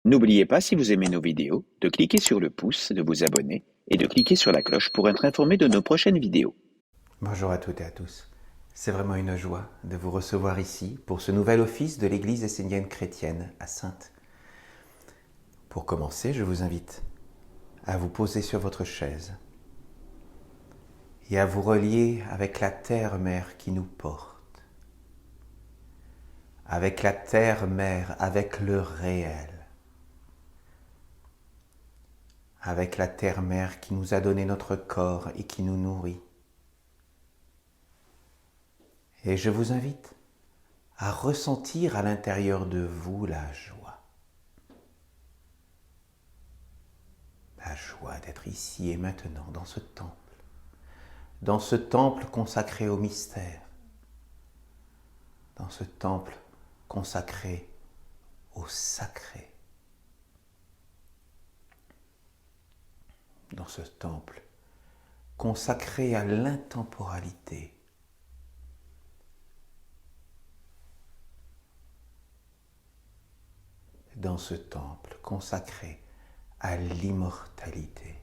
N'oubliez pas, si vous aimez nos vidéos, de cliquer sur le pouce, de vous abonner et de cliquer sur la cloche pour être informé de nos prochaines vidéos. Bonjour à toutes et à tous. C'est vraiment une joie de vous recevoir ici pour ce nouvel office de l'Église essénienne chrétienne à Saintes. Pour commencer, je vous invite à vous poser sur votre chaise et à vous relier avec la terre-mère qui nous porte, avec la terre-mère, avec le réel, avec la terre-mère qui nous a donné notre corps et qui nous nourrit. Et je vous invite à ressentir à l'intérieur de vous la joie. La joie d'être ici et maintenant dans ce temple consacré au mystère, dans ce temple consacré au sacré, dans ce temple consacré à l'intemporalité, dans ce temple consacré à l'immortalité.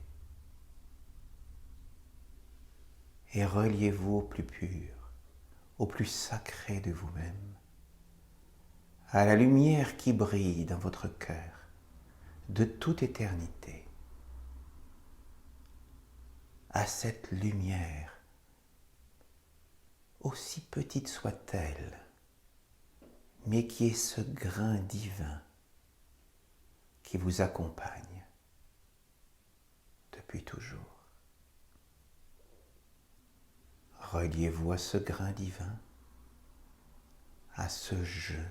Et reliez-vous au plus pur, au plus sacré de vous-même, à la lumière qui brille dans votre cœur de toute éternité, à cette lumière, aussi petite soit-elle, mais qui est ce grain divin qui vous accompagne depuis toujours. Reliez-vous à ce grain divin, à ce jeu,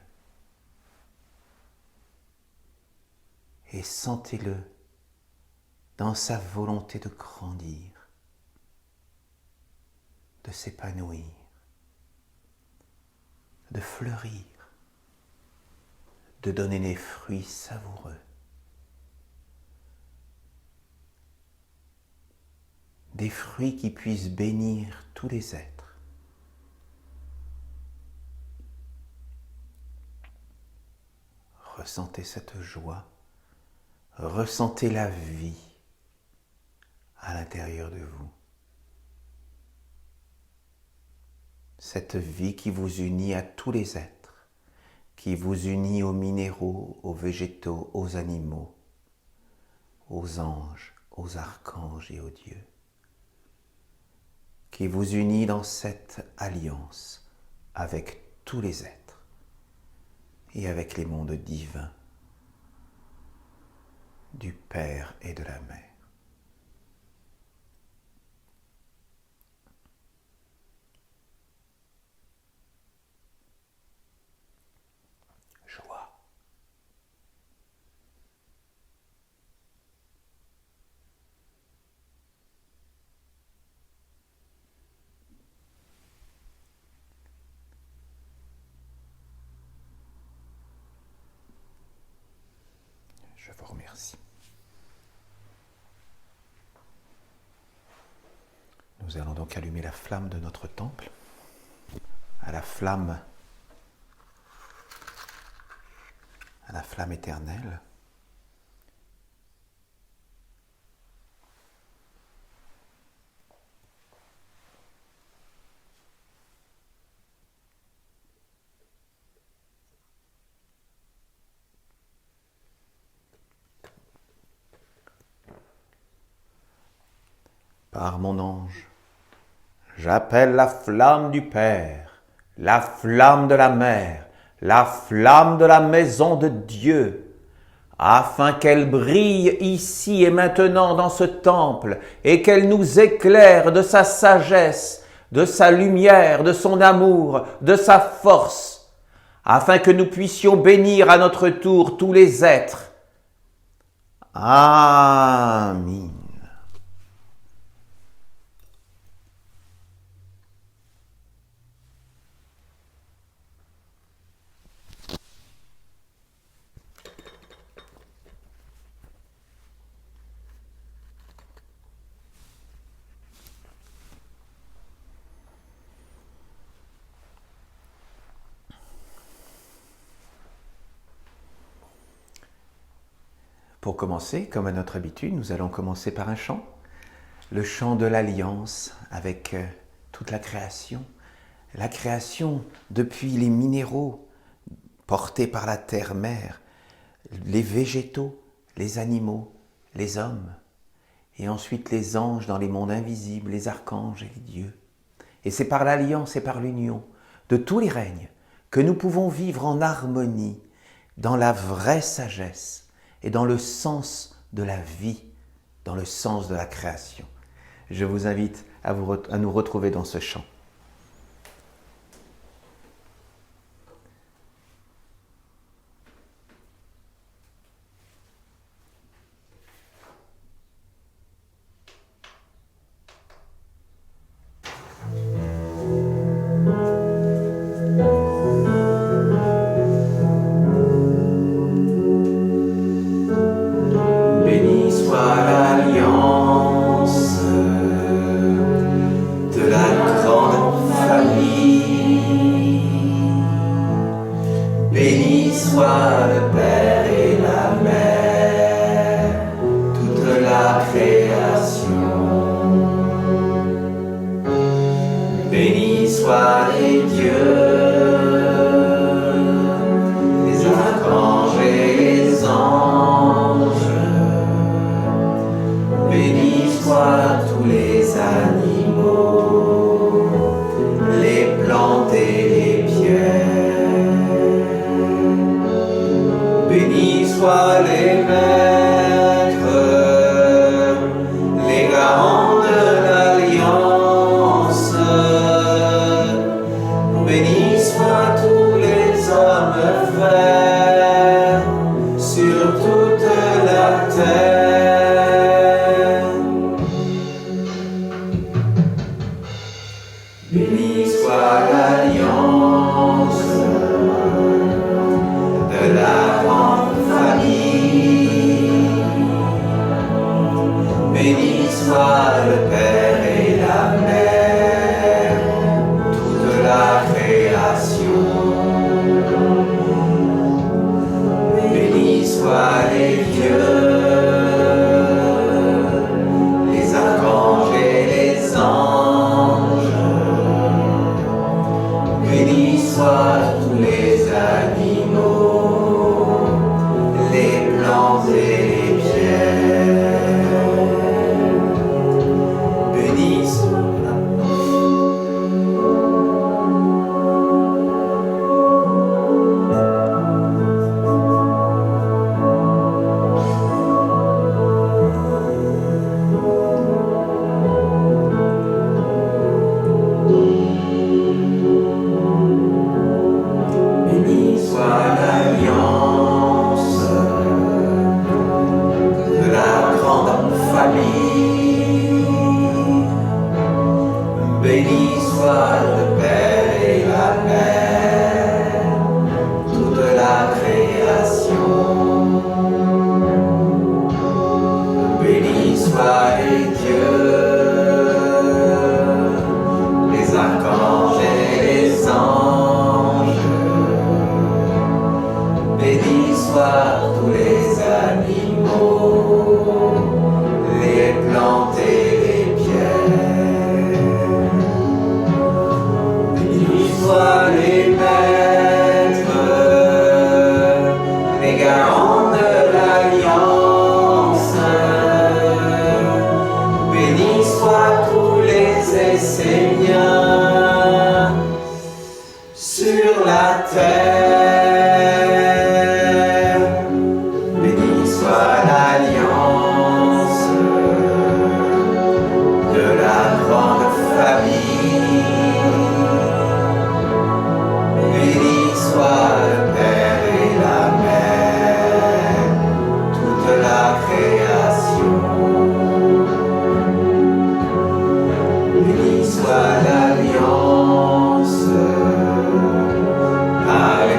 et sentez-le dans sa volonté de grandir, de s'épanouir, de fleurir, de donner des fruits savoureux. Des fruits qui puissent bénir tous les êtres. Ressentez cette joie, ressentez la vie à l'intérieur de vous. Cette vie qui vous unit à tous les êtres, qui vous unit aux minéraux, aux végétaux, aux animaux, aux anges, aux archanges et aux dieux, qui vous unit dans cette alliance avec tous les êtres et avec les mondes divins du Père et de la Mère. Joie. Je vous remercie. Nous allons donc allumer la flamme de notre temple, à la flamme éternelle. Par mon ange, j'appelle la flamme du Père, la flamme de la Mère, la flamme de la maison de Dieu, afin qu'elle brille ici et maintenant dans ce temple et qu'elle nous éclaire de sa sagesse, de sa lumière, de son amour, de sa force, afin que nous puissions bénir à notre tour tous les êtres. Amen. Pour commencer, comme à notre habitude, nous allons commencer par un chant. Le chant de l'alliance avec toute la création. La création depuis les minéraux portés par la terre-mère, les végétaux, les animaux, les hommes, et ensuite les anges dans les mondes invisibles, les archanges et les dieux. Et c'est par l'alliance et par l'union de tous les règnes que nous pouvons vivre en harmonie, dans la vraie sagesse et dans le sens de la vie, dans le sens de la création. Je vous invite à nous retrouver dans ce chant. Bénis soient les dieux, les archanges et les anges. Bénis soient tous les animaux, les plantes et les pierres. Bénis soient les maîtres, les garants de l'alliance. Bénis soient tous les hommes frères sur toute la terre. Bénis soit l'alliance de la grande famille. Bénis soit le Père et la Mère, toute la création. Bénis soient les dieux, les archanges et les anges. Bénis soient tous les animaux, les plantes et les pierres. Bénis soit l'alliance de la grande famille. Béni soit le Père et la Mère, toute la création. Béni soit les dieux, les archanges et les anges. Bénis soient tous les animaux, les plantes et les pierres. Bénis soient les maîtres, les garants de l'alliance. Bénis soient tous les Esséniens sur la terre. Bénis soit l'alliance de la grande famille. Bénis soit le Père et la Mère, toute la création. Bénis soit l'alliance par les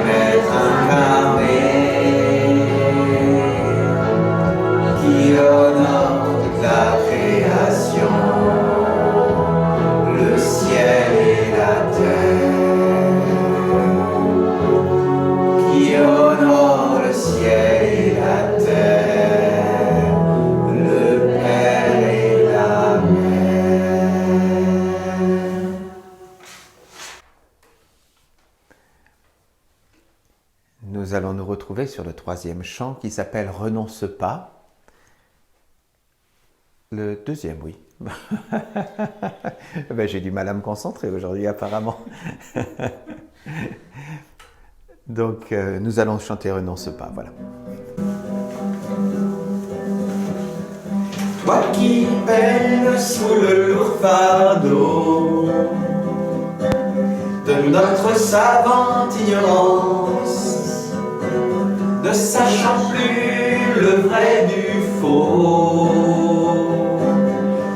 allons nous retrouver sur le troisième chant qui s'appelle « Renonce pas ». Le deuxième, oui. Ben, j'ai du mal à me concentrer aujourd'hui apparemment. Donc nous allons chanter « Renonce pas », voilà. Toi qui peines sous le lourd fardeau de notre savante ignorance, ne sachant plus le vrai du faux,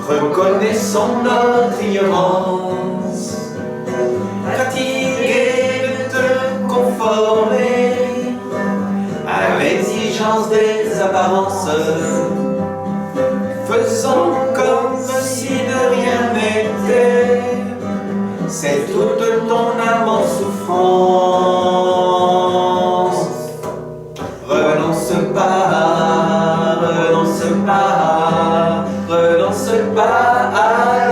reconnaissons notre ignorance, fatigué de te conformer à l'exigence des apparences. Faisons comme si de rien n'était, c'est toute ton âme en souffrance. Renonce pas, renonce pas, renonce pas à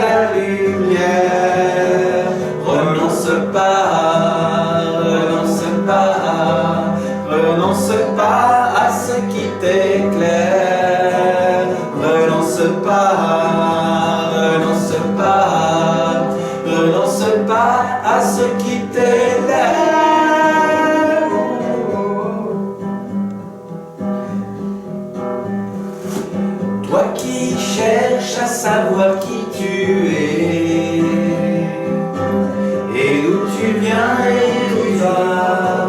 la lumière. Renonce pas, renonce pas, renonce pas à ce qui t'éclaire. Renonce pas, renonce pas, renonce pas à ce qui t'élève. Toi qui cherches à savoir qui tu es, et d'où tu viens et d'où tu vas,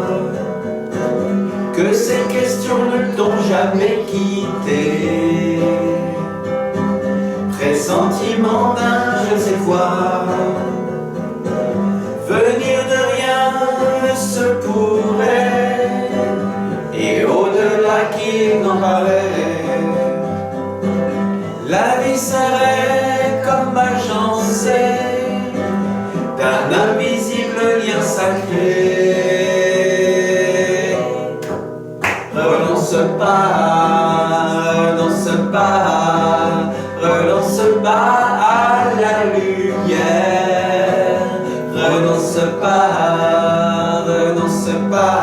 que ces questions ne t'ont jamais quitté. Pressentiment d'un je ne sais quoi, venir de rien ne se pourrait, et au-delà qu'il n'en paraît, la vie serait comme agencée d'un invisible lien sacré. Renonce pas, renonce pas, renonce pas à la lumière. Renonce pas, renonce pas,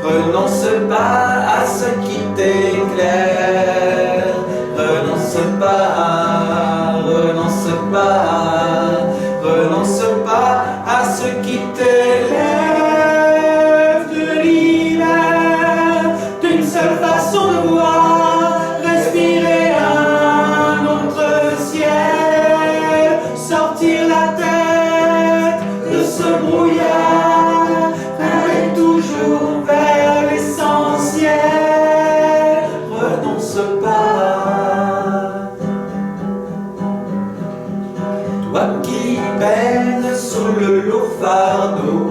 renonce pas à ce qui t'éclaire. Renonce pas, renonce pas, renonce pas à ce qui t'élève de l'hiver, d'une seule façon de voir, respirer un autre ciel, sortir la tête de ce brouillard, aller toujours vers l'essentiel. Renonce pas. Toi qui peines sous le lourd fardeau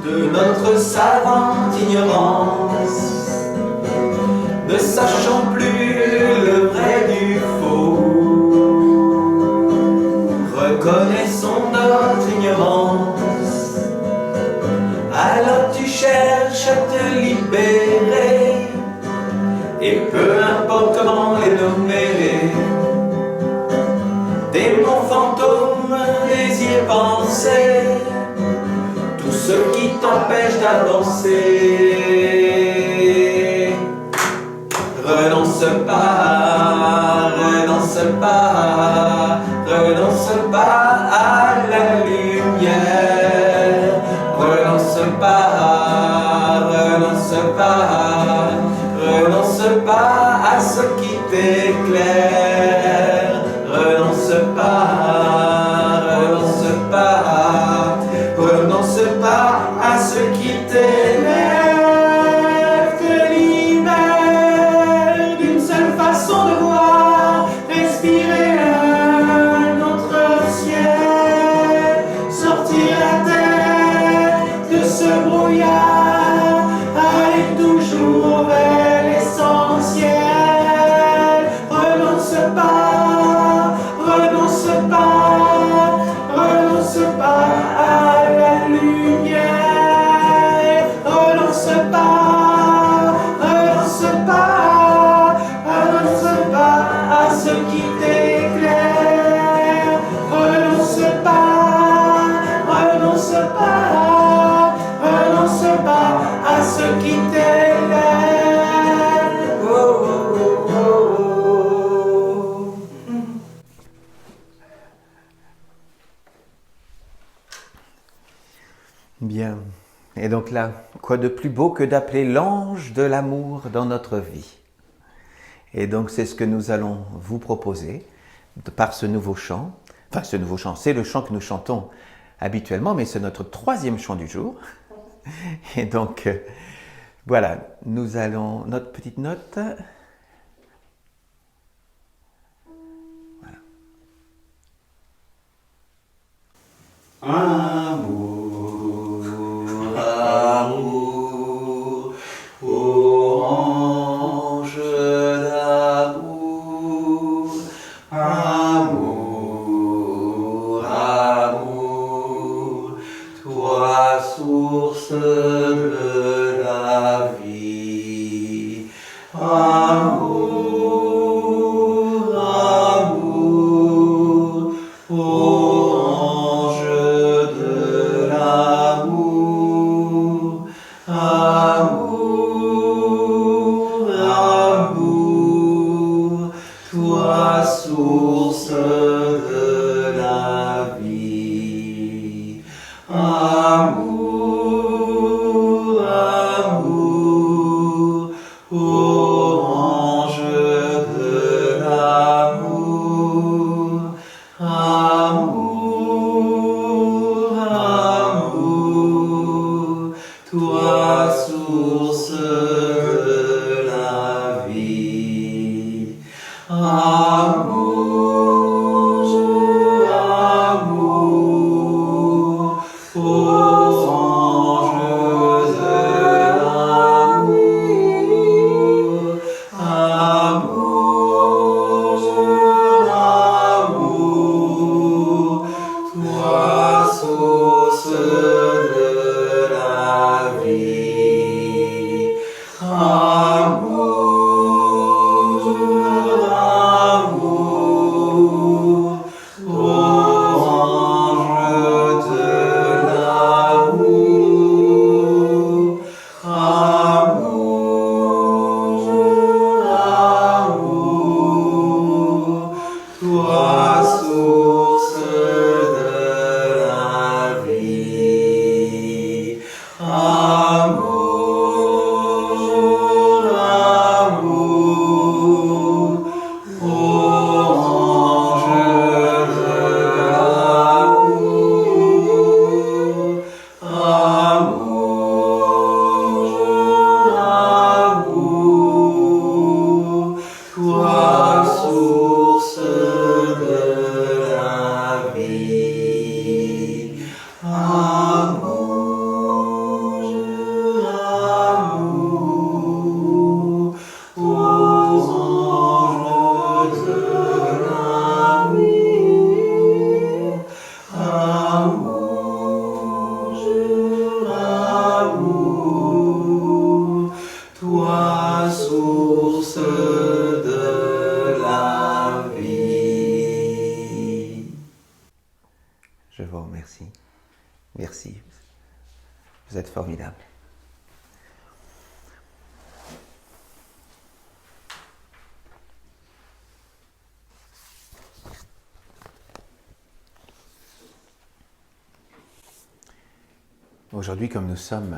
de notre savante ignorance, ne sachant plus le vrai du faux, reconnaissons notre ignorance. Alors tu cherches à te libérer, et peu importe comment les nommer, démons, fantômes, désirs, pensées, tout ce qui t'empêche d'avancer. Renonce pas, renonce pas, renonce pas à la lumière. Renonce pas, renonce pas, renonce pas à ce qui t'éclaire. Renonce pas, renonce pas, renonce pas à ce qui t'élève de l'hiver, d'une seule façon de voir, respirer un autre ciel, sortir la tête de ce brouillard, aller toujours vers l'essentiel. Renonce pas, renonce pas, renonce pas à la lumière. Renonce pas, renonce pas, renonce pas à ce qui t'éclaire. Renonce pas, renonce pas, renonce Bien. Et donc là, quoi de plus beau que d'appeler l'ange de l'amour dans notre vie? Et donc c'est ce que nous allons vous proposer par ce nouveau chant. Enfin, ce nouveau chant, c'est le chant que nous chantons habituellement, mais c'est notre troisième chant du jour. Et donc, voilà, nous allons, notre petite note. Voilà. Amour, amour, ô ange d'amour, amour, amour, toi source de la vie, amour, amour, ô ange de l'amour, amour, amour, toi source de la vie, amour, amour, ô ange de l'amour, amour, amour, toi source de la vie, amour, amour, ô ange de l'amour, amour, amour, toi source de la vie, amour, amour, ô ange de l'amour, amour, amour, toi source de la vie, amour, amour, ô ange de l'amour, amour, amour, toi source de la vie, amour, amour, ô ange de l'amour, amour, amour, toi source de la vie. Je vous remercie. Merci. Vous êtes formidable. Aujourd'hui, comme nous sommes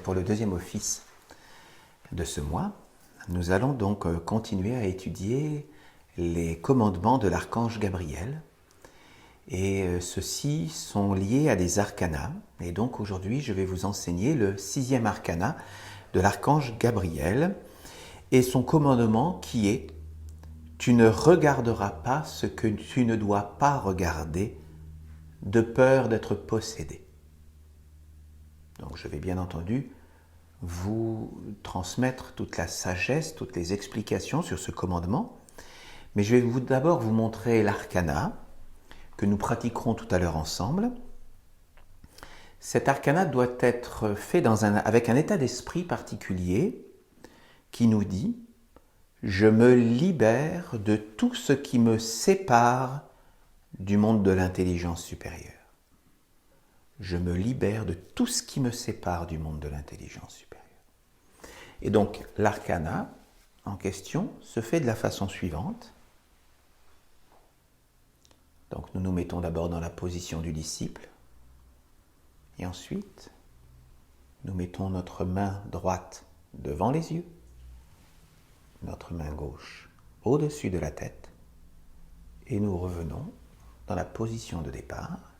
pour le deuxième office de ce mois, nous allons donc continuer à étudier les commandements de l'archange Gabriel. Et ceux-ci sont liés à des arcanas. Et donc aujourd'hui, je vais vous enseigner le 6e arcana de l'archange Gabriel et son commandement qui est « Tu ne regarderas pas ce que tu ne dois pas regarder de peur d'être possédé. » Donc je vais bien entendu vous transmettre toute la sagesse, toutes les explications sur ce commandement. Mais je vais d'abord vous montrer l'arcana que nous pratiquerons tout à l'heure ensemble. Cet arcana doit être fait avec un état d'esprit particulier qui nous dit « Je me libère de tout ce qui me sépare du monde de l'intelligence supérieure. » Je me libère de tout ce qui me sépare du monde de l'intelligence supérieure. Et donc, l'arcana en question se fait de la façon suivante. Donc, nous nous mettons d'abord dans la position du disciple. Et ensuite, nous mettons notre main droite devant les yeux, notre main gauche au-dessus de la tête, et nous revenons dans la position de départ,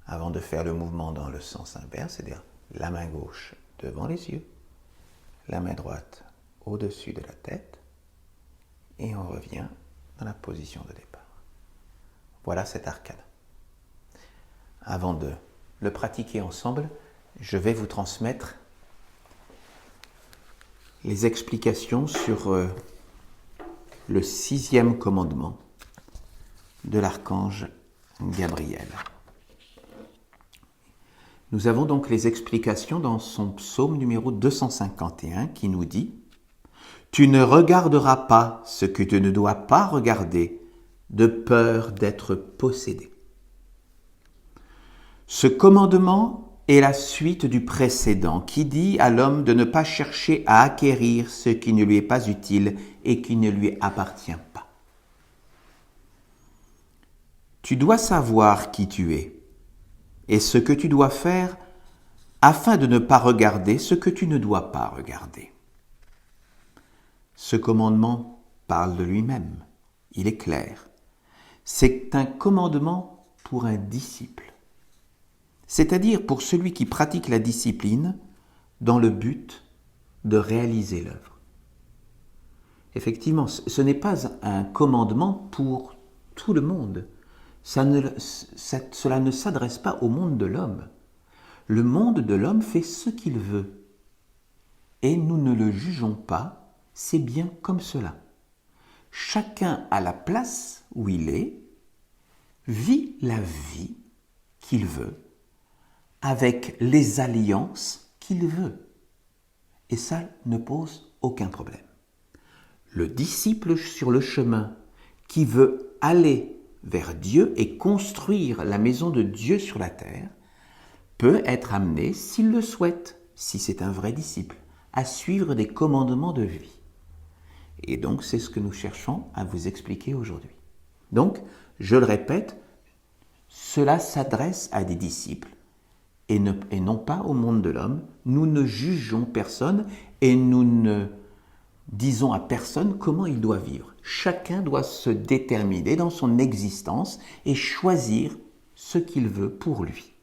avant de faire le mouvement dans le sens inverse, c'est-à-dire la main gauche devant les yeux, la main droite au-dessus de la tête, et on revient dans la position de départ. Voilà cette arcade. Avant de le pratiquer ensemble, je vais vous transmettre les explications sur le 6e commandement de l'archange Gabriel. Nous avons donc les explications dans son psaume numéro 251 qui nous dit « Tu ne regarderas pas ce que tu ne dois pas regarder de peur d'être possédé. » Ce commandement est la suite du précédent qui dit à l'homme de ne pas chercher à acquérir ce qui ne lui est pas utile et qui ne lui appartient pas. Tu dois savoir qui tu es et ce que tu dois faire afin de ne pas regarder ce que tu ne dois pas regarder. Ce commandement parle de lui-même, il est clair. C'est un commandement pour un disciple, c'est-à-dire pour celui qui pratique la discipline dans le but de réaliser l'œuvre. Effectivement, ce n'est pas un commandement pour tout le monde. Cela ne s'adresse pas au monde de l'homme. Le monde de l'homme fait ce qu'il veut. Et nous ne le jugeons pas, c'est bien comme cela. Chacun à la place où il est, vit la vie qu'il veut, avec les alliances qu'il veut. Et ça ne pose aucun problème. Le disciple sur le chemin qui veut aller vers Dieu et construire la maison de Dieu sur la terre peut être amené, s'il le souhaite, si c'est un vrai disciple, à suivre des commandements de vie. Et donc, c'est ce que nous cherchons à vous expliquer aujourd'hui. Donc, je le répète, cela s'adresse à des disciples et non pas au monde de l'homme. Nous ne jugeons personne et nous ne disons à personne comment il doit vivre. Chacun doit se déterminer dans son existence et choisir ce qu'il veut pour lui.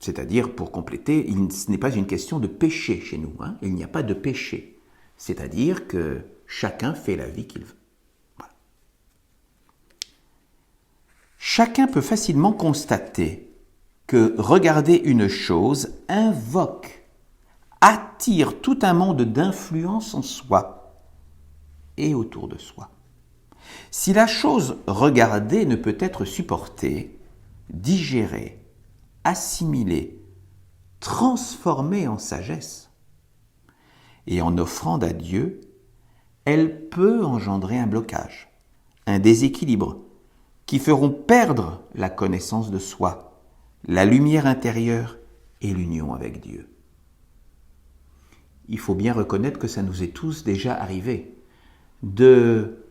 C'est-à-dire, pour compléter, ce n'est pas une question de péché chez nous. Il n'y a pas de péché. C'est-à-dire que chacun fait la vie qu'il veut. Voilà. Chacun peut facilement constater que regarder une chose attire tout un monde d'influence en soi et autour de soi. Si la chose regardée ne peut être supportée, digérée, assimilée, transformée en sagesse et en offrande à Dieu, elle peut engendrer un blocage, un déséquilibre qui feront perdre la connaissance de soi, la lumière intérieure et l'union avec Dieu. Il faut bien reconnaître que ça nous est tous déjà arrivé de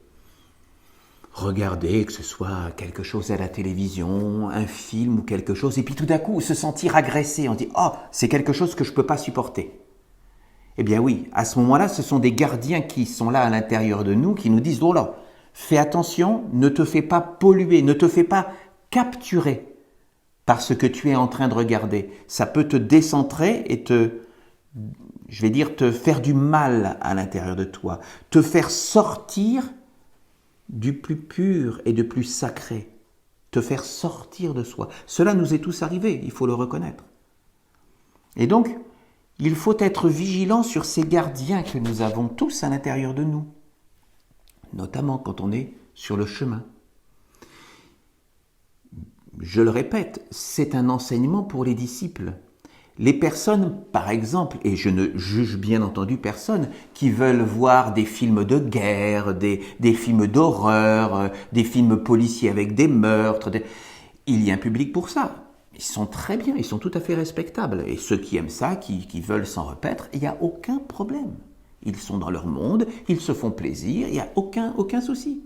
regarder, que ce soit quelque chose à la télévision, un film ou quelque chose, et puis tout d'un coup se sentir agressé. On dit « Oh, c'est quelque chose que je ne peux pas supporter ». Eh bien oui, à ce moment-là, ce sont des gardiens qui sont là à l'intérieur de nous, qui nous disent « Oh là, fais attention, ne te fais pas polluer, ne te fais pas capturer par ce que tu es en train de regarder. Ça peut te décentrer et te faire du mal à l'intérieur de toi, te faire sortir du plus pur et du plus sacré, te faire sortir de soi. Cela nous est tous arrivé, il faut le reconnaître. Et donc, il faut être vigilant sur ces gardiens que nous avons tous à l'intérieur de nous, notamment quand on est sur le chemin. Je le répète, c'est un enseignement pour les disciples. Les personnes, par exemple, et je ne juge bien entendu personne, qui veulent voir des films de guerre, des films d'horreur, des films policiers avec des meurtres, il y a un public pour ça. Ils sont très bien, ils sont tout à fait respectables. Et ceux qui aiment ça, qui veulent s'en repaître, il n'y a aucun problème. Ils sont dans leur monde, ils se font plaisir, il n'y a aucun souci.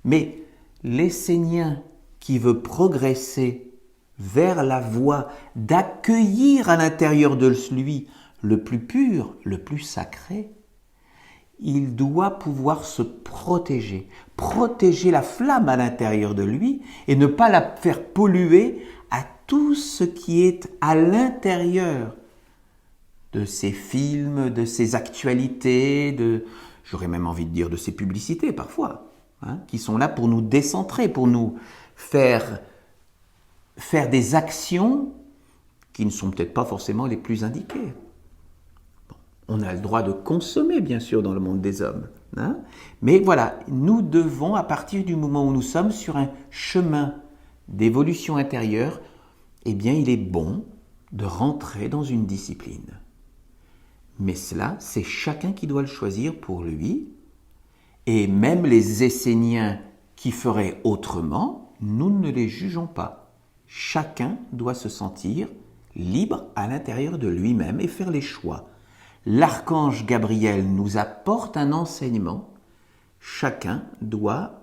Mais l'Essénien qui veut progresser vers la voie d'accueillir à l'intérieur de lui le plus pur, le plus sacré, il doit pouvoir se protéger, protéger la flamme à l'intérieur de lui et ne pas la faire polluer à tout ce qui est à l'intérieur de ses films, de ses actualités, j'aurais même envie de dire de ses publicités parfois, qui sont là pour nous décentrer, pour nous faire des actions qui ne sont peut-être pas forcément les plus indiquées. On a le droit de consommer, bien sûr, dans le monde des hommes. Mais voilà, nous devons, à partir du moment où nous sommes sur un chemin d'évolution intérieure, eh bien, il est bon de rentrer dans une discipline. Mais cela, c'est chacun qui doit le choisir pour lui. Et même les Esséniens qui feraient autrement, nous ne les jugeons pas. Chacun doit se sentir libre à l'intérieur de lui-même et faire les choix. L'archange Gabriel nous apporte un enseignement. Chacun doit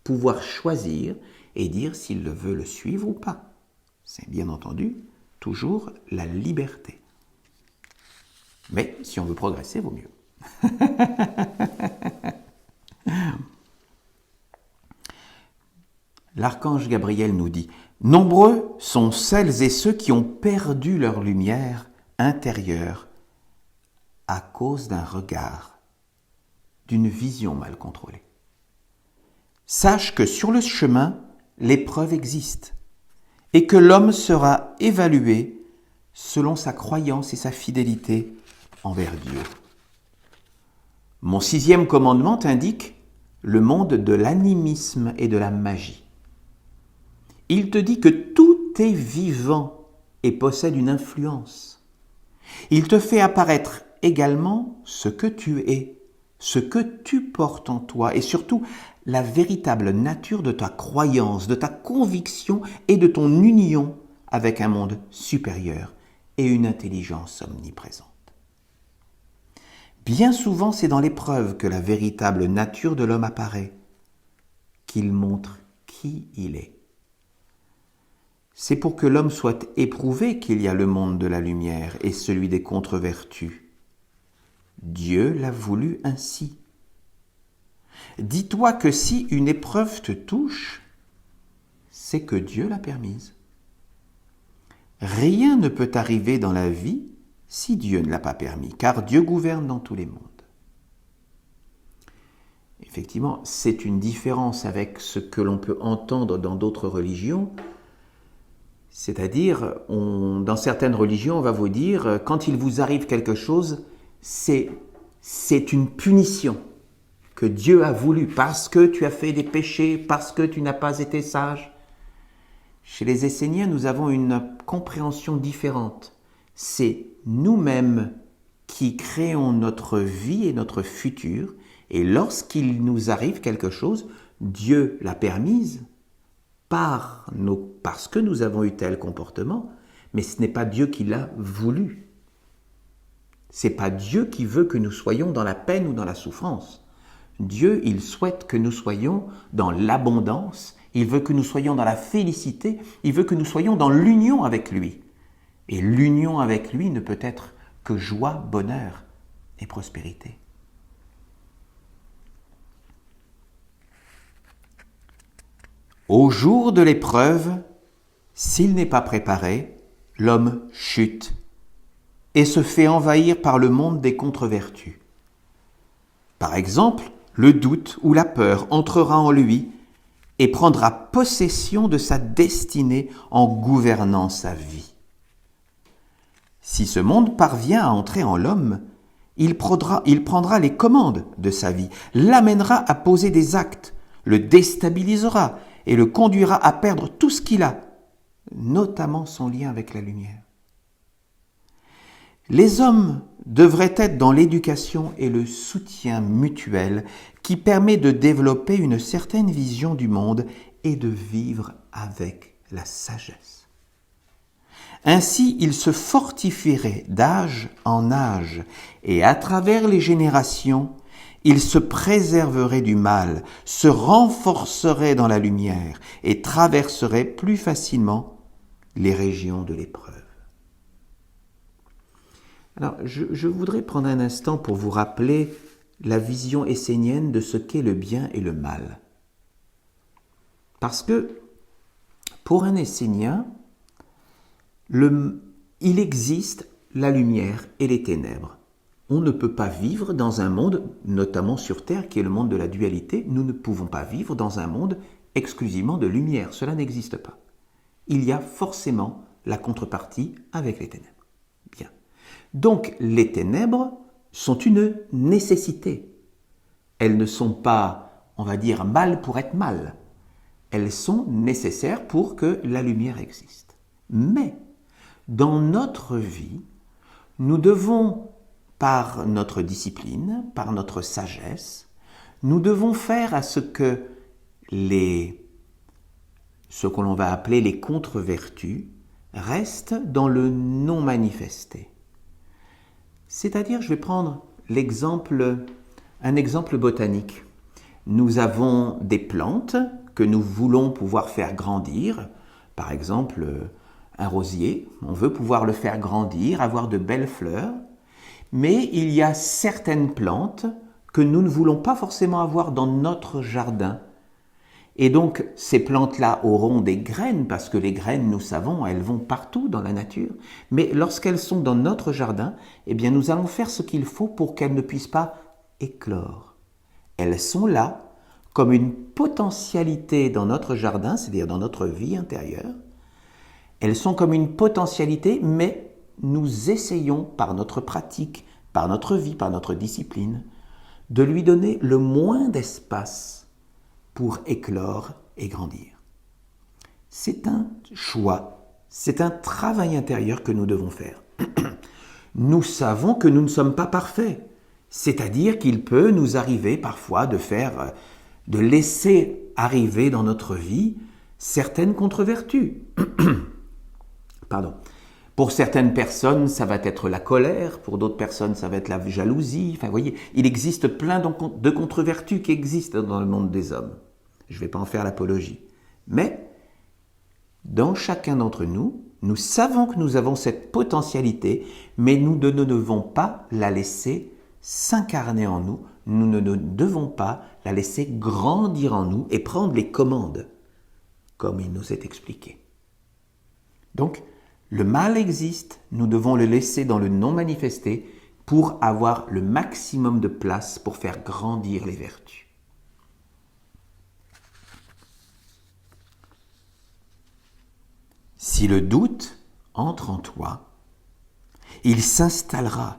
pouvoir choisir et dire s'il veut le suivre ou pas. C'est bien entendu toujours la liberté. Mais si on veut progresser, vaut mieux. L'archange Gabriel nous dit « Nombreux sont celles et ceux qui ont perdu leur lumière intérieure à cause d'un regard, d'une vision mal contrôlée. Sache que sur le chemin, l'épreuve existe et que l'homme sera évalué selon sa croyance et sa fidélité envers Dieu. Mon 6e commandement indique le monde de l'animisme et de la magie. Il te dit que tout est vivant et possède une influence. Il te fait apparaître également ce que tu es, ce que tu portes en toi et surtout la véritable nature de ta croyance, de ta conviction et de ton union avec un monde supérieur et une intelligence omniprésente. Bien souvent, c'est dans l'épreuve que la véritable nature de l'homme apparaît, qu'il montre qui il est. C'est pour que l'homme soit éprouvé qu'il y a le monde de la lumière et celui des contre-vertus. Dieu l'a voulu ainsi. Dis-toi que si une épreuve te touche, c'est que Dieu l'a permise. Rien ne peut arriver dans la vie si Dieu ne l'a pas permis, car Dieu gouverne dans tous les mondes. Effectivement, c'est une différence avec ce que l'on peut entendre dans d'autres religions. C'est-à-dire, dans certaines religions, on va vous dire, quand il vous arrive quelque chose, c'est une punition que Dieu a voulu parce que tu as fait des péchés, parce que tu n'as pas été sage. Chez les Esséniens, nous avons une compréhension différente. C'est nous-mêmes qui créons notre vie et notre futur, et lorsqu'il nous arrive quelque chose, Dieu l'a permise parce que nous avons eu tel comportement, mais ce n'est pas Dieu qui l'a voulu. Ce n'est pas Dieu qui veut que nous soyons dans la peine ou dans la souffrance. Dieu, il souhaite que nous soyons dans l'abondance, il veut que nous soyons dans la félicité, il veut que nous soyons dans l'union avec lui. Et l'union avec lui ne peut être que joie, bonheur et prospérité. Au jour de l'épreuve, s'il n'est pas préparé, l'homme chute et se fait envahir par le monde des contre-vertus. Par exemple, le doute ou la peur entrera en lui et prendra possession de sa destinée en gouvernant sa vie. Si ce monde parvient à entrer en l'homme, il prendra les commandes de sa vie, l'amènera à poser des actes, le déstabilisera et le conduira à perdre tout ce qu'il a, notamment son lien avec la lumière. Les hommes devraient être dans l'éducation et le soutien mutuel qui permet de développer une certaine vision du monde et de vivre avec la sagesse. Ainsi, ils se fortifieraient d'âge en âge et à travers les générations, Ils se préserveraient du mal, se renforceraient dans la lumière et traverseraient plus facilement les régions de l'épreuve. Alors, je voudrais prendre un instant pour vous rappeler la vision essénienne de ce qu'est le bien et le mal. Parce que, pour un Essénien, il existe la lumière et les ténèbres. On ne peut pas vivre dans un monde, notamment sur Terre, qui est le monde de la dualité, nous ne pouvons pas vivre dans un monde exclusivement de lumière. Cela n'existe pas. Il y a forcément la contrepartie avec les ténèbres. Bien. Donc, les ténèbres sont une nécessité. Elles ne sont pas, on va dire, mal pour être mal. Elles sont nécessaires pour que la lumière existe. Mais, dans notre vie, nous devons, par notre discipline, par notre sagesse, nous devons faire à ce que ce que l'on va appeler les contre-vertus restent dans le non manifesté. C'est-à-dire, je vais prendre un exemple botanique. Nous avons des plantes que nous voulons pouvoir faire grandir. Par exemple, un rosier, on veut pouvoir le faire grandir, avoir de belles fleurs. Mais il y a certaines plantes que nous ne voulons pas forcément avoir dans notre jardin. Et donc, ces plantes-là auront des graines, parce que les graines, nous savons, elles vont partout dans la nature. Mais lorsqu'elles sont dans notre jardin, eh bien, nous allons faire ce qu'il faut pour qu'elles ne puissent pas éclore. Elles sont là comme une potentialité dans notre jardin, c'est-à-dire dans notre vie intérieure. Elles sont comme une potentialité, mais nous essayons, par notre pratique, par notre vie, par notre discipline, de lui donner le moins d'espace pour éclore et grandir. C'est un choix, c'est un travail intérieur que nous devons faire. Nous savons que nous ne sommes pas parfaits, c'est-à-dire qu'il peut nous arriver parfois de laisser arriver dans notre vie certaines contre-vertus. Pardon. Pour certaines personnes, ça va être la colère, pour d'autres personnes, ça va être la jalousie. Enfin, vous voyez, il existe plein de contre-vertus qui existent dans le monde des hommes. Je ne vais pas en faire l'apologie. Mais, dans chacun d'entre nous, nous savons que nous avons cette potentialité, mais nous ne devons pas la laisser s'incarner en nous. Nous ne devons pas la laisser grandir en nous et prendre les commandes, comme il nous est expliqué. Donc, le mal existe, nous devons le laisser dans le non manifesté pour avoir le maximum de place pour faire grandir les vertus. Si le doute entre en toi, il s'installera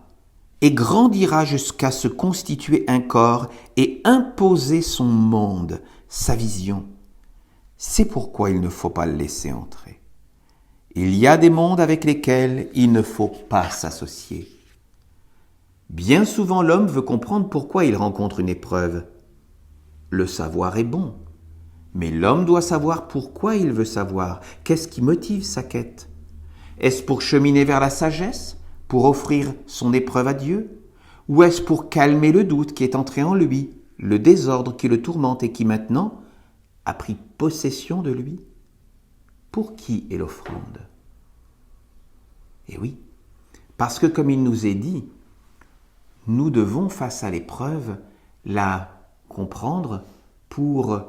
et grandira jusqu'à se constituer un corps et imposer son monde, sa vision. C'est pourquoi il ne faut pas le laisser entrer. Il y a des mondes avec lesquels il ne faut pas s'associer. Bien souvent, l'homme veut comprendre pourquoi il rencontre une épreuve. Le savoir est bon, mais l'homme doit savoir pourquoi il veut savoir. Qu'est-ce qui motive sa quête? Est-ce pour cheminer vers la sagesse, pour offrir son épreuve à Dieu? Ou est-ce pour calmer le doute qui est entré en lui, le désordre qui le tourmente et qui maintenant a pris possession de lui? Pour qui est l'offrande? Eh oui, parce que comme il nous est dit, nous devons, face à l'épreuve, la comprendre pour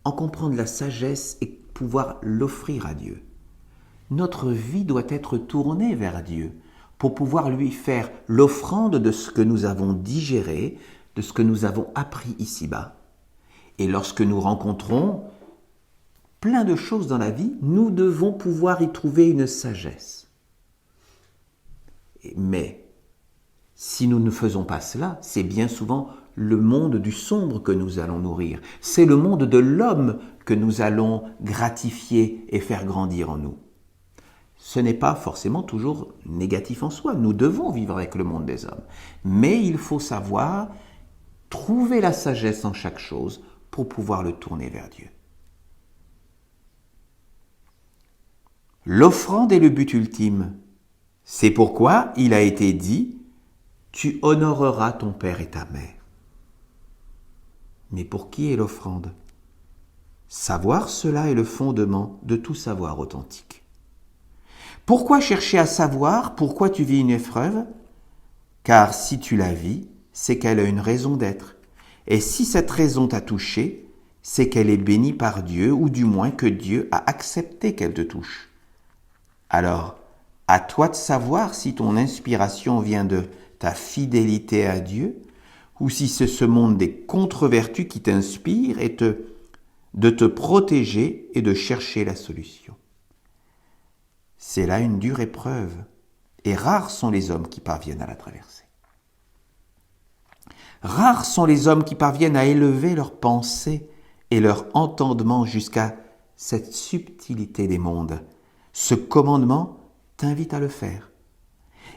en comprendre la sagesse et pouvoir l'offrir à Dieu. Notre vie doit être tournée vers Dieu pour pouvoir lui faire l'offrande de ce que nous avons digéré, de ce que nous avons appris ici-bas. Et lorsque nous rencontrons plein de choses dans la vie, nous devons pouvoir y trouver une sagesse. Mais si nous ne faisons pas cela, c'est bien souvent le monde du sombre que nous allons nourrir. C'est le monde de l'homme que nous allons gratifier et faire grandir en nous. Ce n'est pas forcément toujours négatif en soi. Nous devons vivre avec le monde des hommes. Mais il faut savoir trouver la sagesse en chaque chose pour pouvoir le tourner vers Dieu. L'offrande est le but ultime. C'est pourquoi il a été dit « tu honoreras ton père et ta mère. Mais pour qui est l'offrande? Savoir cela est le fondement de tout savoir authentique. Pourquoi chercher à savoir pourquoi tu vis une épreuve? Car si tu la vis, c'est qu'elle a une raison d'être. Et si cette raison t'a touché, c'est qu'elle est bénie par Dieu, ou du moins que Dieu a accepté qu'elle te touche. Alors, à toi de savoir si ton inspiration vient de ta fidélité à Dieu, ou si c'est ce monde des contre-vertus qui t'inspire et de te protéger et de chercher la solution. C'est là une dure épreuve, et rares sont les hommes qui parviennent à la traverser. Rares sont les hommes qui parviennent à élever leurs pensées et leur entendement jusqu'à cette subtilité des mondes. Ce commandement t'invite à le faire.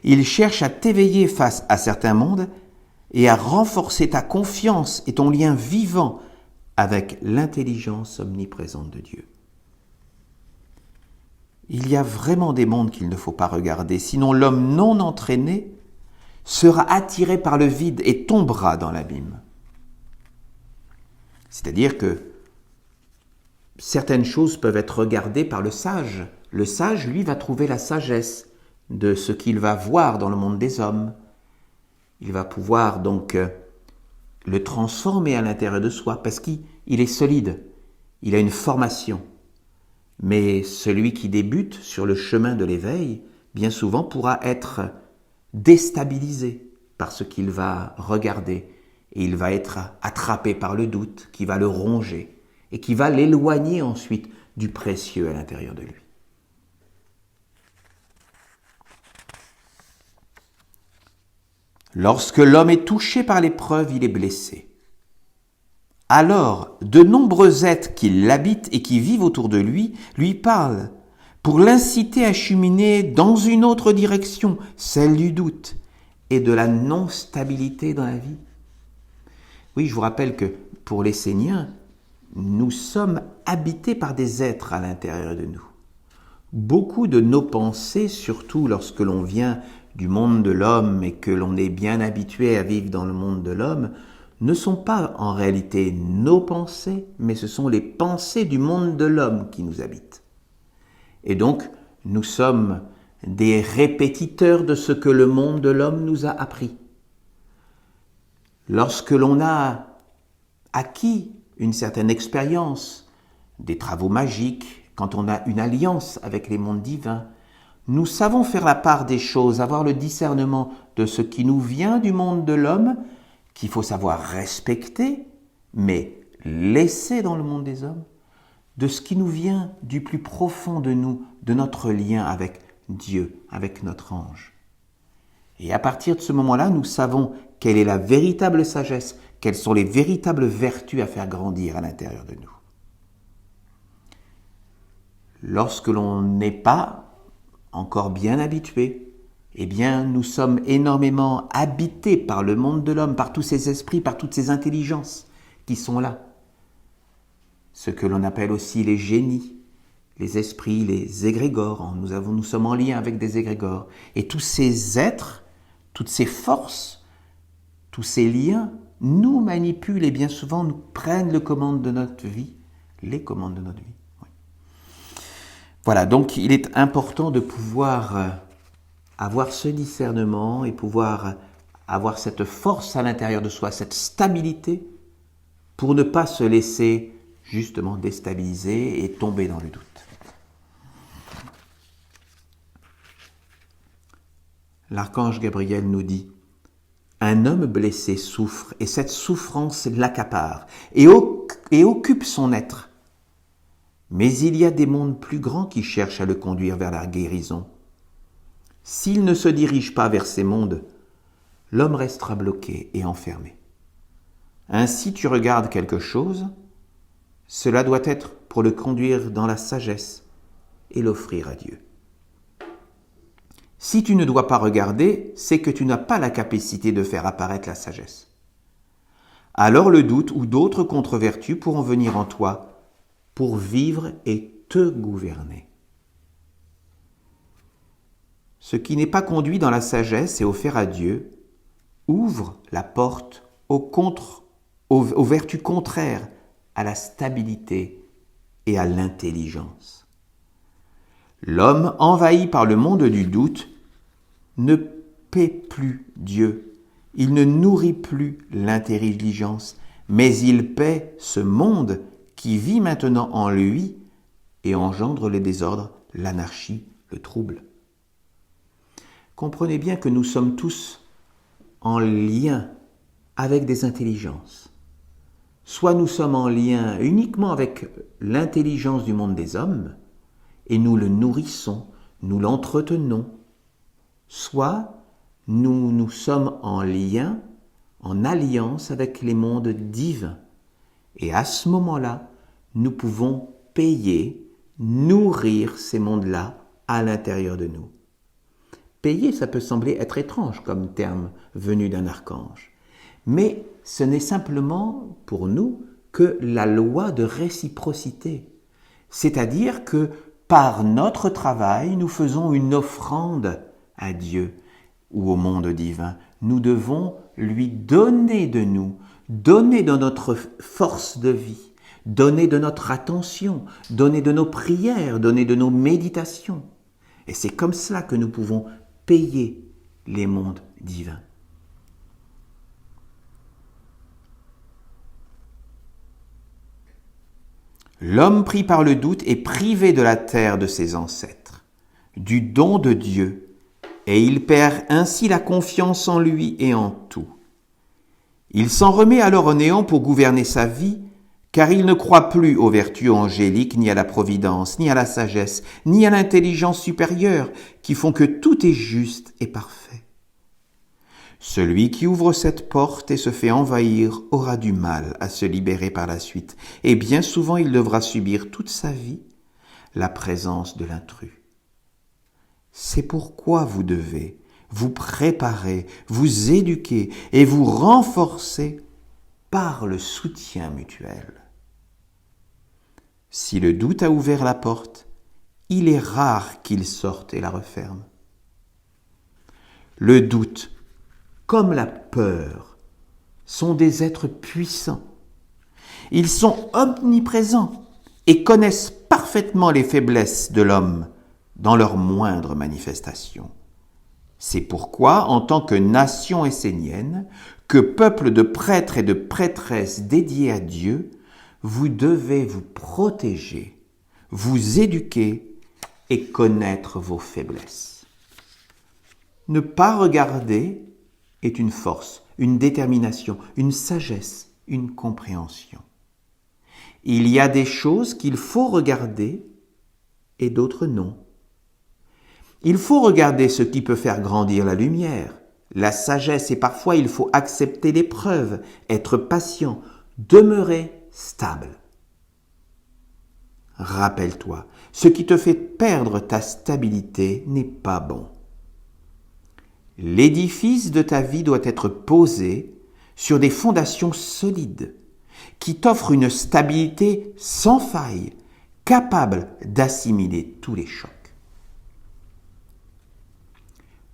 Il cherche à t'éveiller face à certains mondes et à renforcer ta confiance et ton lien vivant avec l'intelligence omniprésente de Dieu. Il y a vraiment des mondes qu'il ne faut pas regarder, sinon l'homme non entraîné sera attiré par le vide et tombera dans l'abîme. C'est-à-dire que certaines choses peuvent être regardées par le sage. Le sage, lui, va trouver la sagesse de ce qu'il va voir dans le monde des hommes. Il va pouvoir donc le transformer à l'intérieur de soi parce qu'il est solide, il a une formation. Mais celui qui débute sur le chemin de l'éveil, bien souvent pourra être déstabilisé par ce qu'il va regarder et il va être attrapé par le doute qui va le ronger et qui va l'éloigner ensuite du précieux à l'intérieur de lui. Lorsque l'homme est touché par l'épreuve, il est blessé. Alors, de nombreux êtres qui l'habitent et qui vivent autour de lui parlent pour l'inciter à cheminer dans une autre direction, celle du doute et de la non-stabilité dans la vie. Oui, je vous rappelle que pour les Esséniens, nous sommes habités par des êtres à l'intérieur de nous. Beaucoup de nos pensées, surtout lorsque l'on vient du monde de l'homme et que l'on est bien habitué à vivre dans le monde de l'homme, ne sont pas en réalité nos pensées, mais ce sont les pensées du monde de l'homme qui nous habitent. Et donc, nous sommes des répétiteurs de ce que le monde de l'homme nous a appris. Lorsque l'on a acquis une certaine expérience, des travaux magiques, quand on a une alliance avec les mondes divins, nous savons faire la part des choses, avoir le discernement de ce qui nous vient du monde de l'homme, qu'il faut savoir respecter, mais laisser dans le monde des hommes, de ce qui nous vient du plus profond de nous, de notre lien avec Dieu, avec notre ange. Et à partir de ce moment-là, nous savons quelle est la véritable sagesse, quelles sont les véritables vertus à faire grandir à l'intérieur de nous. Lorsque l'on n'est pas encore bien habitué, eh bien, nous sommes énormément habités par le monde de l'homme, par tous ces esprits, par toutes ces intelligences qui sont là. Ce que l'on appelle aussi les génies, les esprits, les égrégores. Nous sommes en lien avec des égrégores. Et tous ces êtres, toutes ces forces, tous ces liens nous manipulent et bien souvent nous prennent les commandes de notre vie. Oui. Voilà, donc il est important de pouvoir avoir ce discernement et pouvoir avoir cette force à l'intérieur de soi, cette stabilité, pour ne pas se laisser justement déstabiliser et tomber dans le doute. L'archange Gabriel nous dit « Un homme blessé souffre et cette souffrance l'accapare et occupe son être. Mais il y a des mondes plus grands qui cherchent à le conduire vers la guérison. S'il ne se dirige pas vers ces mondes, l'homme restera bloqué et enfermé. Ainsi tu regardes quelque chose, cela doit être pour le conduire dans la sagesse et l'offrir à Dieu. Si tu ne dois pas regarder, c'est que tu n'as pas la capacité de faire apparaître la sagesse. Alors le doute ou d'autres contre-vertus pourront venir en toi pour vivre et te gouverner. Ce qui n'est pas conduit dans la sagesse et offert à Dieu ouvre la porte aux vertus contraires à la stabilité et à l'intelligence. L'homme envahi par le monde du doute ne paie plus Dieu, il ne nourrit plus l'intelligence, mais il paie ce monde qui vit maintenant en lui et engendre le désordre, l'anarchie, le trouble. Comprenez bien que nous sommes tous en lien avec des intelligences. Soit nous sommes en lien uniquement avec l'intelligence du monde des hommes, et nous le nourrissons, nous l'entretenons, soit nous sommes en lien, en alliance avec les mondes divins. Et à ce moment-là, nous pouvons payer, nourrir ces mondes-là à l'intérieur de nous. Payer, ça peut sembler être étrange comme terme venu d'un archange. Mais ce n'est simplement pour nous que la loi de réciprocité. C'est-à-dire que par notre travail, nous faisons une offrande à Dieu ou au monde divin. Nous devons lui donner de nous, donner de notre force de vie, donner de notre attention, donner de nos prières, donner de nos méditations. Et c'est comme cela que nous pouvons payer les mondes divins. L'homme pris par le doute est privé de la terre de ses ancêtres, du don de Dieu, et il perd ainsi la confiance en lui et en tout. Il s'en remet alors au néant pour gouverner sa vie, car il ne croit plus aux vertus angéliques, ni à la providence, ni à la sagesse, ni à l'intelligence supérieure, qui font que tout est juste et parfait. Celui qui ouvre cette porte et se fait envahir aura du mal à se libérer par la suite, et bien souvent il devra subir toute sa vie la présence de l'intrus. C'est pourquoi vous devez vous préparer, vous éduquer et vous renforcer par le soutien mutuel. Si le doute a ouvert la porte, il est rare qu'il sorte et la referme. Le doute, comme la peur, sont des êtres puissants. Ils sont omniprésents et connaissent parfaitement les faiblesses de l'homme dans leurs moindres manifestations. C'est pourquoi, en tant que nation essénienne, que peuple de prêtres et de prêtresses dédiés à Dieu, vous devez vous protéger, vous éduquer et connaître vos faiblesses. Ne pas regarder est une force, une détermination, une sagesse, une compréhension. Il y a des choses qu'il faut regarder et d'autres non. Il faut regarder ce qui peut faire grandir la lumière, la sagesse, et parfois il faut accepter l'épreuve, être patient, demeurer stable. Rappelle-toi, ce qui te fait perdre ta stabilité n'est pas bon. L'édifice de ta vie doit être posé sur des fondations solides, qui t'offrent une stabilité sans faille, capable d'assimiler tous les chocs.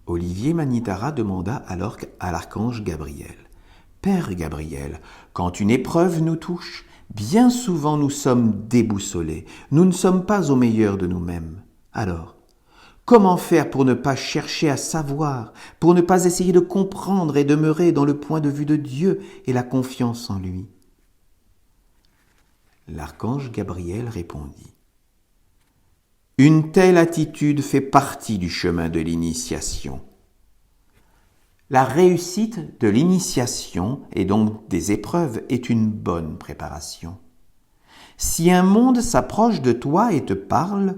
Olivier Manitara demanda alors à l'archange Gabriel : « Père Gabriel, quand une épreuve nous touche, bien souvent nous sommes déboussolés, nous ne sommes pas au meilleur de nous-mêmes. Alors, comment faire pour ne pas chercher à savoir, pour ne pas essayer de comprendre et demeurer dans le point de vue de Dieu et la confiance en lui ?» L'archange Gabriel répondit : « Une telle attitude fait partie du chemin de l'initiation. La réussite de l'initiation, et donc des épreuves, est une bonne préparation. Si un monde s'approche de toi et te parle,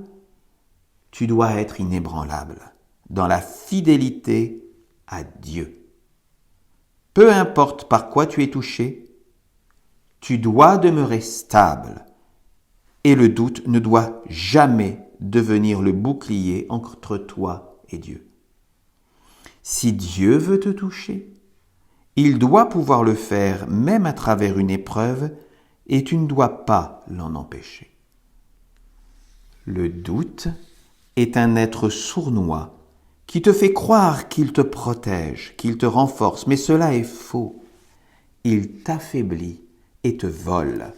tu dois être inébranlable dans la fidélité à Dieu. Peu importe par quoi tu es touché, tu dois demeurer stable et le doute ne doit jamais devenir le bouclier entre toi et Dieu. Si Dieu veut te toucher, il doit pouvoir le faire même à travers une épreuve et tu ne dois pas l'en empêcher. Le doute est un être sournois qui te fait croire qu'il te protège, qu'il te renforce, mais cela est faux. Il t'affaiblit et te vole.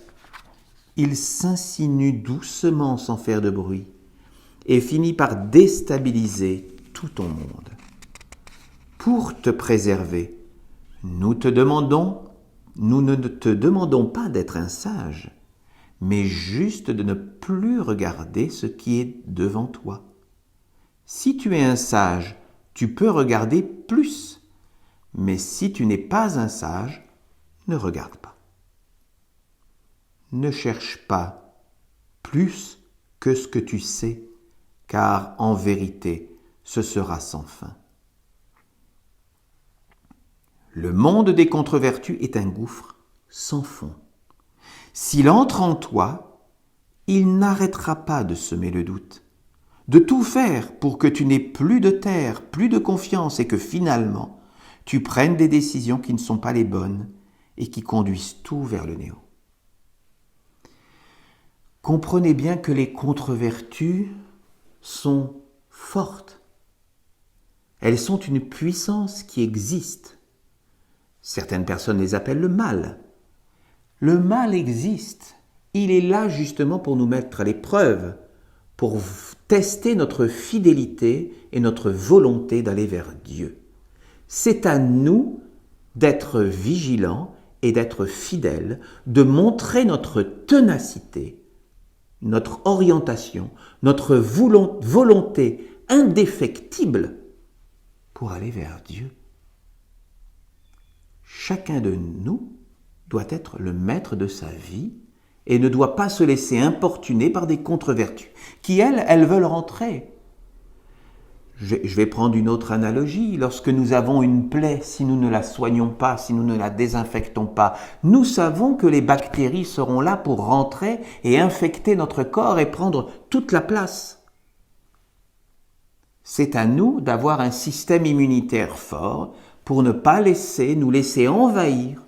Il s'insinue doucement sans faire de bruit et finit par déstabiliser tout ton monde. Pour te préserver, nous ne te demandons pas d'être un sage, mais juste de ne plus regarder ce qui est devant toi. Si tu es un sage, tu peux regarder plus, mais si tu n'es pas un sage, ne regarde pas. Ne cherche pas plus que ce que tu sais, car en vérité, ce sera sans fin. Le monde des contre-vertus est un gouffre sans fond. S'il entre en toi, il n'arrêtera pas de semer le doute, de tout faire pour que tu n'aies plus de terre, plus de confiance et que finalement, tu prennes des décisions qui ne sont pas les bonnes et qui conduisent tout vers le néant. Comprenez bien que les contre-vertus sont fortes. Elles sont une puissance qui existe. Certaines personnes les appellent le mal. Le mal existe. Il est là justement pour nous mettre à l'épreuve, pour tester notre fidélité et notre volonté d'aller vers Dieu. C'est à nous d'être vigilants et d'être fidèles, de montrer notre ténacité, notre orientation, notre volonté indéfectible pour aller vers Dieu. Chacun de nous doit être le maître de sa vie et ne doit pas se laisser importuner par des contre-vertus qui, elles veulent rentrer. Je vais prendre une autre analogie. Lorsque nous avons une plaie, si nous ne la soignons pas, si nous ne la désinfectons pas, nous savons que les bactéries seront là pour rentrer et infecter notre corps et prendre toute la place. C'est à nous d'avoir un système immunitaire fort pour ne pas nous laisser envahir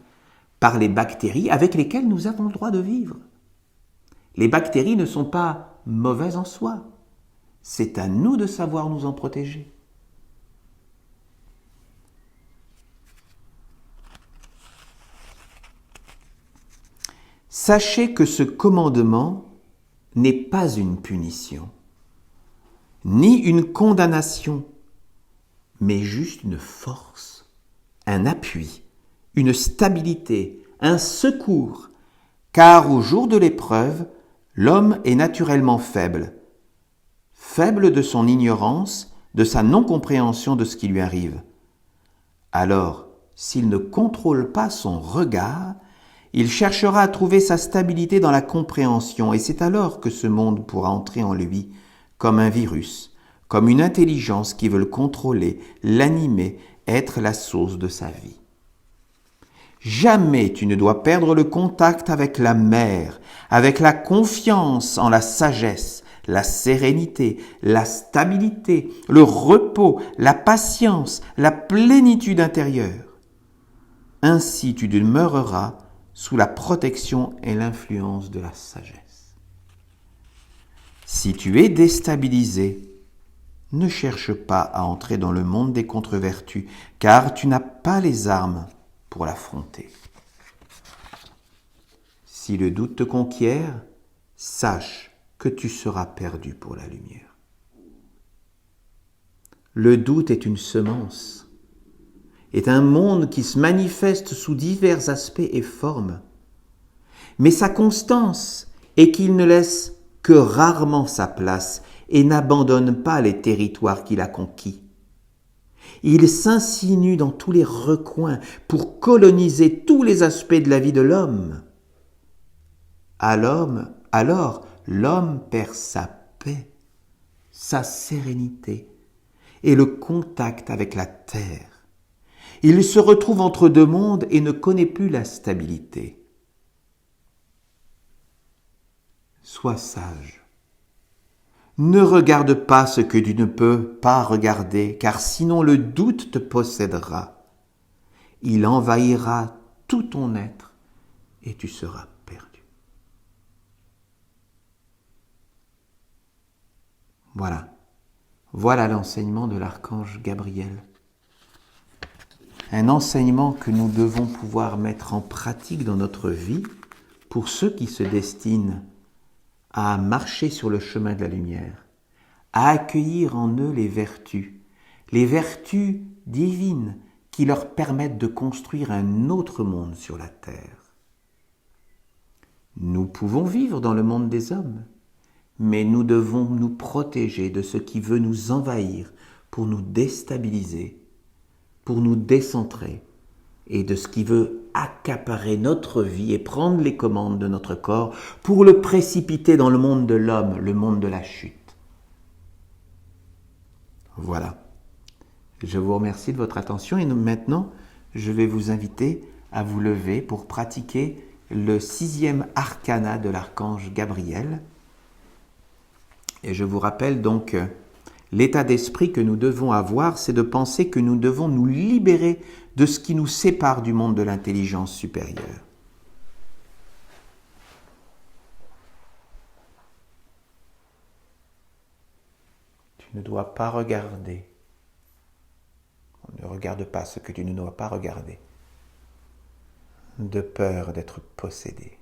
par les bactéries avec lesquelles nous avons le droit de vivre. Les bactéries ne sont pas mauvaises en soi. C'est à nous de savoir nous en protéger. Sachez que ce commandement n'est pas une punition, ni une condamnation, mais juste une force, un appui, une stabilité, un secours, car au jour de l'épreuve, l'homme est naturellement faible de son ignorance, de sa non-compréhension de ce qui lui arrive. Alors, s'il ne contrôle pas son regard, il cherchera à trouver sa stabilité dans la compréhension, et c'est alors que ce monde pourra entrer en lui comme un virus, comme une intelligence qui veut le contrôler, l'animer, être la source de sa vie. Jamais tu ne dois perdre le contact avec la mère, avec la confiance en la sagesse, la sérénité, la stabilité, le repos, la patience, la plénitude intérieure. Ainsi tu demeureras sous la protection et l'influence de la sagesse. Si tu es déstabilisé, ne cherche pas à entrer dans le monde des contre-vertus, car tu n'as pas les armes pour l'affronter. Si le doute te conquiert, sache que tu seras perdu pour la lumière. Le doute est une semence, est un monde qui se manifeste sous divers aspects et formes, mais sa constance est qu'il ne laisse que rarement sa place et n'abandonne pas les territoires qu'il a conquis. Il s'insinue dans tous les recoins pour coloniser tous les aspects de la vie de l'homme. Alors, l'homme perd sa paix, sa sérénité et le contact avec la terre. Il se retrouve entre deux mondes et ne connaît plus la stabilité. Sois sage. Ne regarde pas ce que tu ne peux pas regarder, car sinon le doute te possédera. Il envahira tout ton être et tu seras perdu. Voilà, Voilà l'enseignement de l'archange Gabriel. Un enseignement que nous devons pouvoir mettre en pratique dans notre vie pour ceux qui se destinent à marcher sur le chemin de la lumière, à accueillir en eux les vertus divines qui leur permettent de construire un autre monde sur la terre. Nous pouvons vivre dans le monde des hommes, mais nous devons nous protéger de ce qui veut nous envahir pour nous déstabiliser, pour nous décentrer, et de ce qui veut accaparer notre vie et prendre les commandes de notre corps pour le précipiter dans le monde de l'homme, le monde de la chute. Voilà. Je vous remercie de votre attention et maintenant, je vais vous inviter à vous lever pour pratiquer le 6e arcana de l'archange Gabriel. Et je vous rappelle donc l'état d'esprit que nous devons avoir, c'est de penser que nous devons nous libérer de ce qui nous sépare du monde de l'intelligence supérieure. Tu ne dois pas regarder. Ne regarde pas ce que tu ne dois pas regarder, de peur d'être possédé.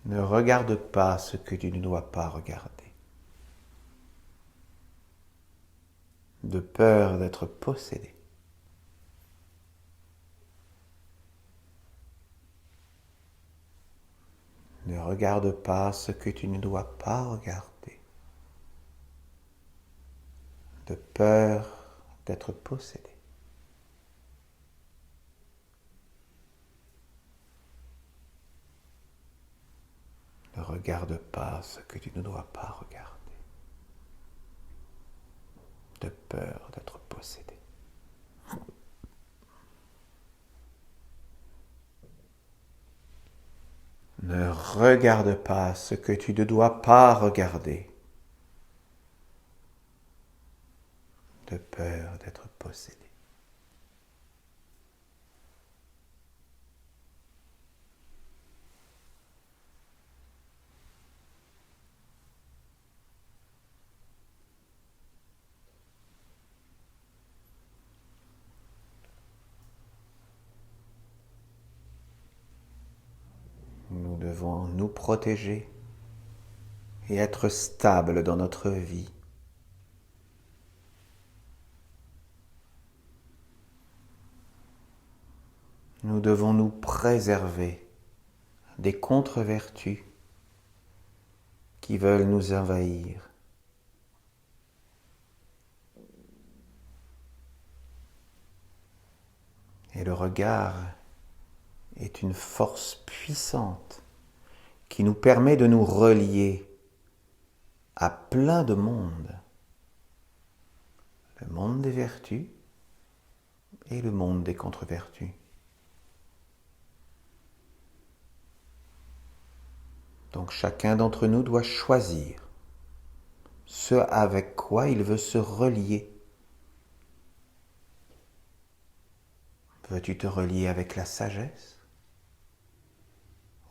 Ne regarde pas ce que tu ne dois pas regarder, de peur d'être possédé. Ne regarde pas ce que tu ne dois pas regarder, de peur d'être possédé. Ne regarde pas ce que tu ne dois pas regarder, de peur d'être possédé. Ne regarde pas ce que tu ne dois pas regarder, de peur d'être possédé. Nous devons nous protéger et être stables dans notre vie. Nous devons nous préserver des contre-vertus qui veulent nous envahir. Et le regard est une force puissante qui nous permet de nous relier à plein de mondes. Le monde des vertus et le monde des contre-vertus. Donc chacun d'entre nous doit choisir ce avec quoi il veut se relier. Veux-tu te relier avec la sagesse?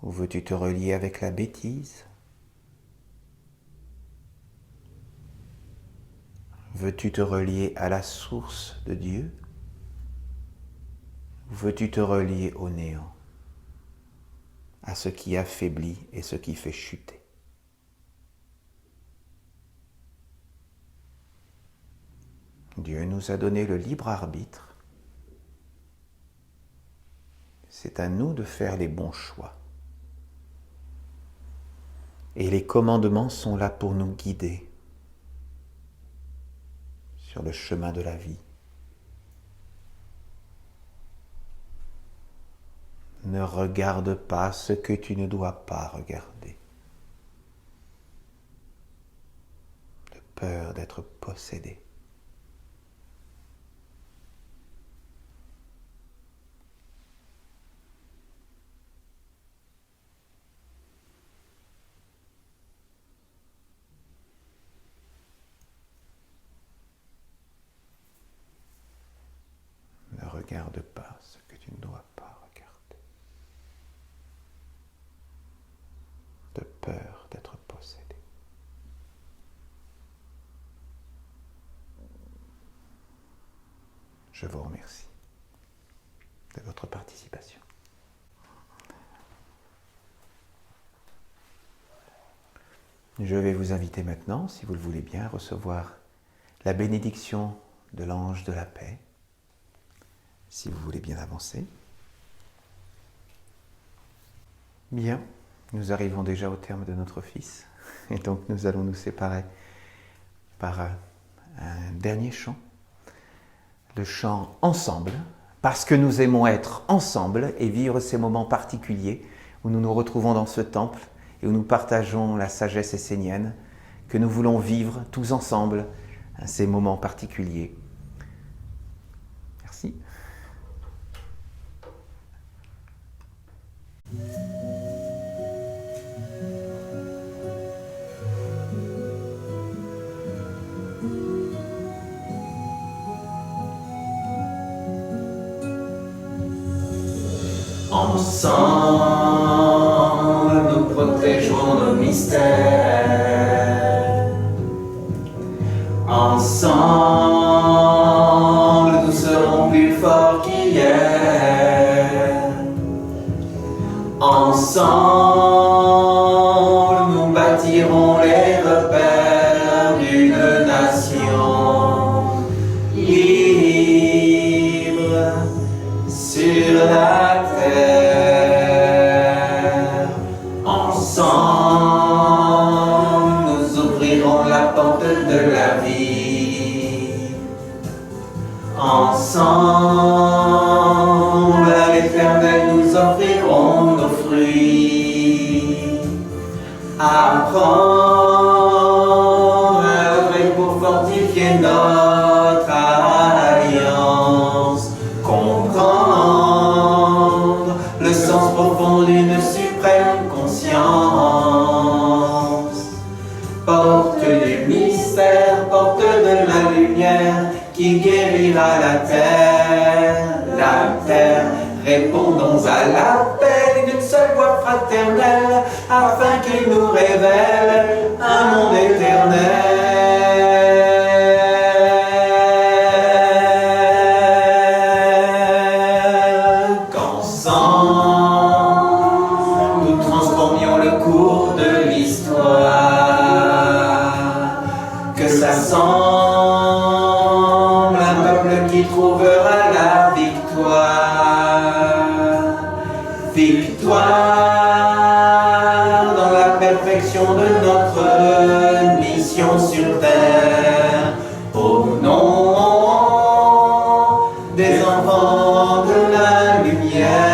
Ou veux-tu te relier avec la bêtise? Veux-tu te relier à la source de Dieu? Ou veux-tu te relier au néant, à ce qui affaiblit et ce qui fait chuter? Dieu nous a donné le libre arbitre. C'est à nous de faire les bons choix. Et les commandements sont là pour nous guider sur le chemin de la vie. Ne regarde pas ce que tu ne dois pas regarder, de peur d'être possédé. Ne regarde pas ce que tu ne dois pas regarder. de peur d'être possédé. Je vous remercie de votre participation. Je vais vous inviter maintenant, si vous le voulez bien, à recevoir la bénédiction de l'ange de la paix, si vous voulez bien avancer. Bien, nous arrivons déjà au terme de notre office, et donc nous allons nous séparer par un dernier chant, le chant ensemble, parce que nous aimons être ensemble et vivre ces moments particuliers où nous nous retrouvons dans ce temple et où nous partageons la sagesse essénienne, que nous voulons vivre tous ensemble ces moments particuliers. Merci. Ensemble, nous protégeons nos mystères. Ensemble, nous serons plus forts qu'hier. Ensemble, nous bâtirons les repères d'une nation libre sur la terre. Ensemble, nous ouvrirons la porte de la vie. Ensemble, à l'Éternel, nous offrirons nos fruits. Apprendre à œuvrer pour fortifier notre alliance. Comprendre le sens profond d'une suprême conscience. Porte du mystère, porte de la lumière qui guérira la terre. La terre, répondons à l'appel d'une seule voix fraternelle afin qu'il nous révèle un monde éternel. Qu'ensemble nous transformions le cours de l'histoire. Que ça semble un peuple qui trouvera la victoire. Victoire dans la perfection de notre mission sur terre. Au nom des enfants de la lumière.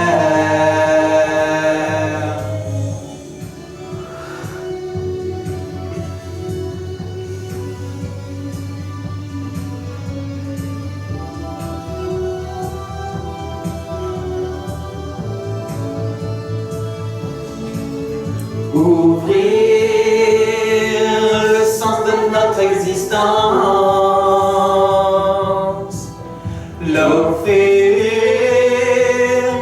Ouvrir le sens de notre existence, l'offrir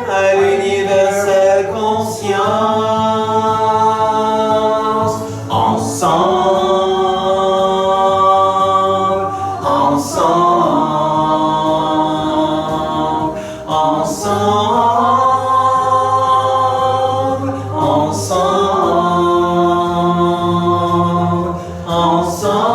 à l'universelle conscience. Ensemble, ensemble, ensemble, ensemble, ensemble.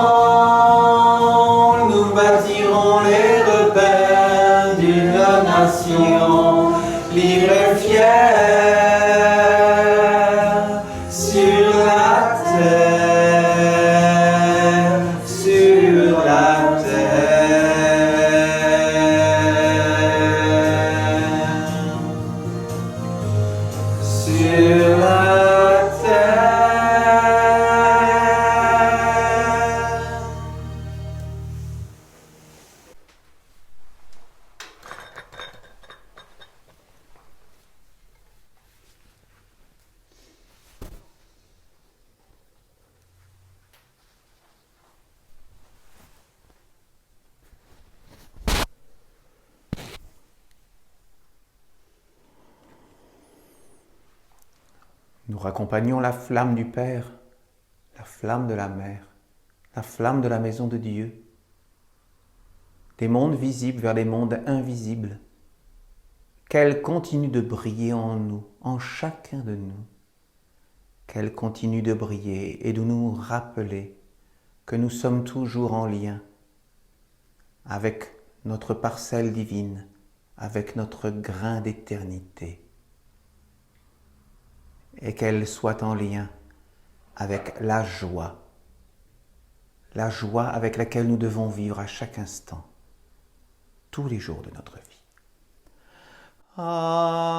Nous raccompagnons la flamme du Père, la flamme de la Mère, la flamme de la maison de Dieu, des mondes visibles vers les mondes invisibles, qu'elle continue de briller en nous, en chacun de nous, qu'elle continue de briller et de nous rappeler que nous sommes toujours en lien avec notre parcelle divine, avec notre grain d'éternité, et qu'elle soit en lien avec la joie avec laquelle nous devons vivre à chaque instant, tous les jours de notre vie. Amen.